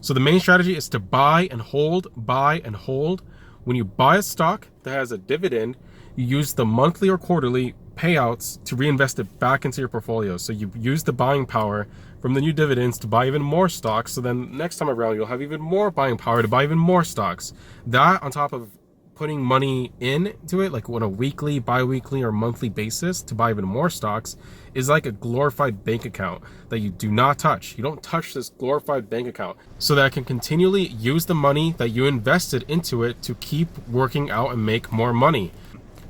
So the main strategy is to buy and hold, buy and hold. When you buy a stock that has a dividend, you use the monthly or quarterly payouts to reinvest it back into your portfolio. So you use the buying power from the new dividends to buy even more stocks. So then next time around, you'll have even more buying power to buy even more stocks. That on top of putting money into it, like on a weekly, bi-weekly, or monthly basis to buy even more stocks, is like a glorified bank account that you do not touch. You don't touch this glorified bank account so that I can continually use the money that you invested into it to keep working out and make more money.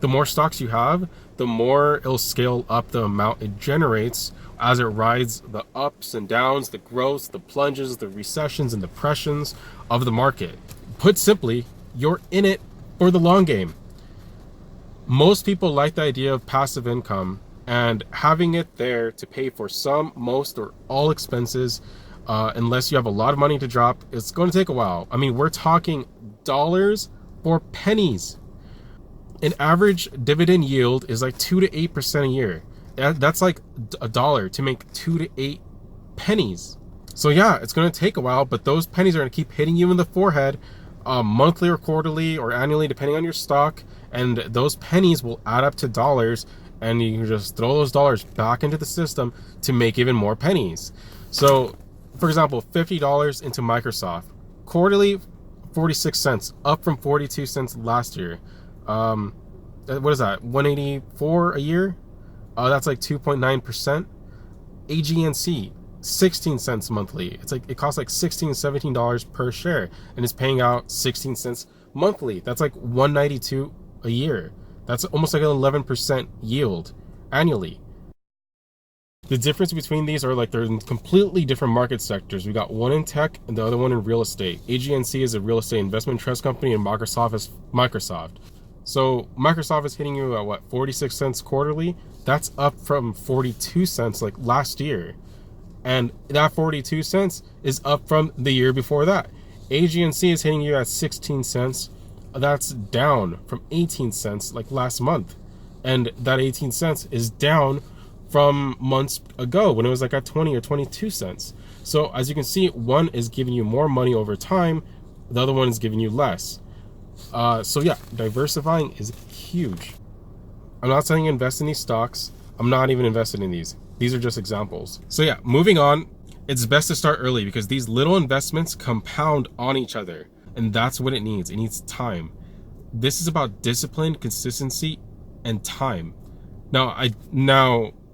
The more stocks you have, the more it'll scale up the amount it generates as it rides the ups and downs, the growths, the plunges, the recessions and depressions of the market. Put simply, you're in it for the long game. Most people like the idea of passive income and having it there to pay for some, most, or all expenses. Unless you have a lot of money to drop, it's going to take a while. I mean, we're talking dollars or pennies. An average dividend yield is like 2 to 8% a year. That's like $1 to make 2 to 8 pennies. So yeah, it's going to take a while, but those pennies are going to keep hitting you in the forehead, monthly or quarterly or annually, depending on your stock. And those pennies will add up to dollars, and you can just throw those dollars back into the system to make even more pennies. So, for example, $50 into Microsoft. Quarterly, 46 cents, up from 42 cents last year. What is that? 184 a year? That's like 2.9%. AGNC, 16 cents monthly. It's like it costs like $16, $17 per share, and it's paying out 16 cents monthly. That's like 192 a year. That's almost like an 11% yield annually. The difference between these are like they're in completely different market sectors. We got one in tech and the other one in real estate. AGNC is a real estate investment trust company, and Microsoft is Microsoft. So Microsoft is hitting you at what, 46 cents quarterly? That's up from 42 cents like last year. And that 42 cents is up from the year before that. AGNC is hitting you at 16 cents. That's down from 18 cents like last month. And that 18 cents is down from months ago when it was like at 20 or 22 cents. So as you can see, one is giving you more money over time. The other one is giving you less. So yeah, diversifying is huge. I'm not saying invest in these stocks. I'm not even invested in these. These are just examples. So yeah, moving on, it's best to start early because these little investments compound on each other, and that's what it needs. It needs time. This is about discipline, consistency, and time. Now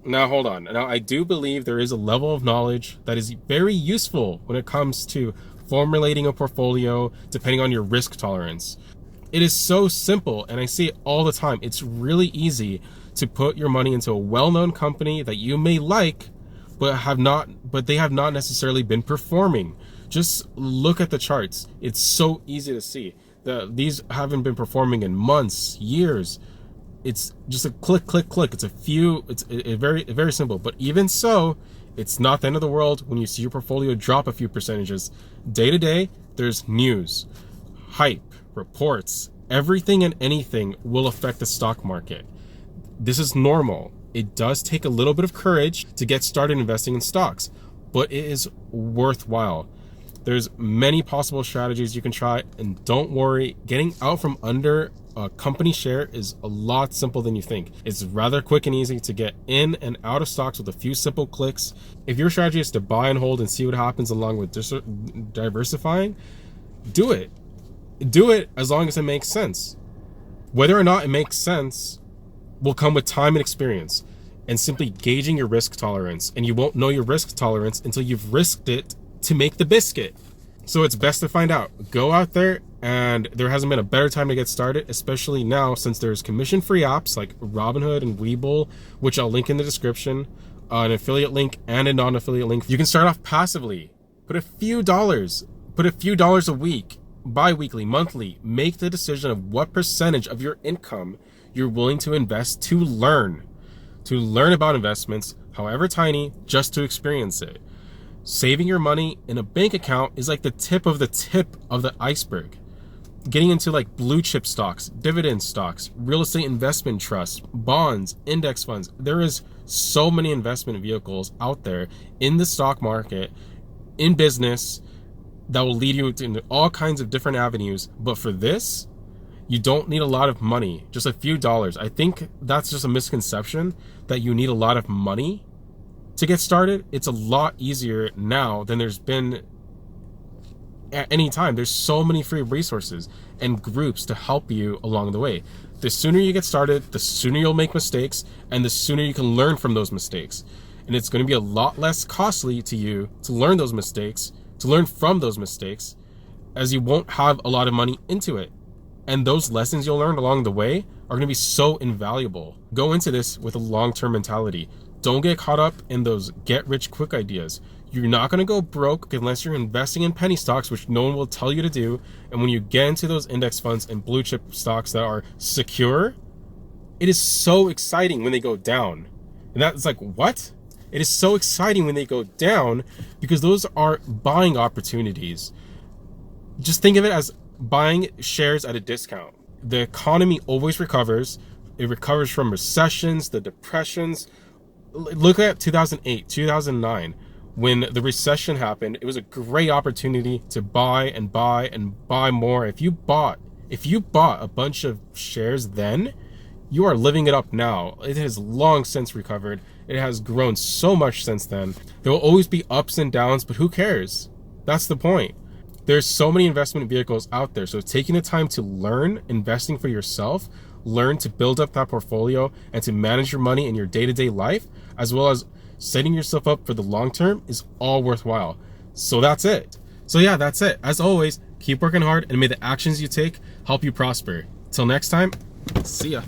hold on. Now I do believe there is a level of knowledge that is very useful when it comes to formulating a portfolio depending on your risk tolerance. It is so simple, and I see it all the time. It's really easy to put your money into a well-known company that you may like, but they have not necessarily been performing. Just look at the charts. It's so easy to see that these haven't been performing in months, years. It's just a click, click, click. It's very simple. But even so, it's not the end of the world when you see your portfolio drop a few percentages. Day to day, there's news, hype, reports. Everything and anything will affect the stock market. This is normal. It does take a little bit of courage to get started investing in stocks, but it is worthwhile. There's many possible strategies you can try, and don't worry, getting out from under a company share is a lot simpler than you think. It's rather quick and easy to get in and out of stocks with a few simple clicks. If your strategy is to buy and hold and see what happens along with diversifying, do it. Do it as long as it makes sense. Whether or not it makes sense will come with time and experience and simply gauging your risk tolerance. And you won't know your risk tolerance until you've risked it to make the biscuit. So it's best to find out. Go out there, and there hasn't been a better time to get started, especially now since there's commission-free apps like Robinhood and Webull, which I'll link in the description, an affiliate link and a non-affiliate link. You can start off passively. Put a few dollars a week, bi-weekly, monthly. Make the decision of what percentage of your income you're willing to invest to learn about investments, however tiny, just to experience it. Saving your money in a bank account is like the tip of the iceberg. Getting into like blue chip stocks, dividend stocks, real estate investment trusts, bonds, index funds. There is so many investment vehicles out there in the stock market, in business, that will lead you into all kinds of different avenues. But for this, you don't need a lot of money, just a few dollars. I think that's just a misconception that you need a lot of money to get started. It's a lot easier now than there's been at any time. There's so many free resources and groups to help you along the way. The sooner you get started, the sooner you'll make mistakes, and the sooner you can learn from those mistakes. And it's going to be a lot less costly to you to learn those mistakes, to learn from those mistakes, as you won't have a lot of money into it. And those lessons you'll learn along the way are going to be so invaluable. Go into this with a long-term mentality. Don't get caught up in those get-rich-quick ideas. You're not going to go broke unless you're investing in penny stocks, which no one will tell you to do. And when you get into those index funds and blue chip stocks that are secure, it is so exciting when they go down. And that's like, what? It is so exciting when they go down because those are buying opportunities. Just think of it as buying shares at a discount. The economy always recovers. It recovers from recessions, the depressions. Look at 2008, 2009. When the recession happened, it was a great opportunity to buy and buy and buy more. If you bought a bunch of shares then, you are living it up now. It has long since recovered. It has grown so much since then. There will always be ups and downs, but who cares? That's the point. There's so many investment vehicles out there. So taking the time to learn investing for yourself, learn to build up that portfolio and to manage your money in your day-to-day life, as well as setting yourself up for the long term, is all worthwhile. So that's it. So yeah, that's it. As always, keep working hard and may the actions you take help you prosper. Till next time, see ya.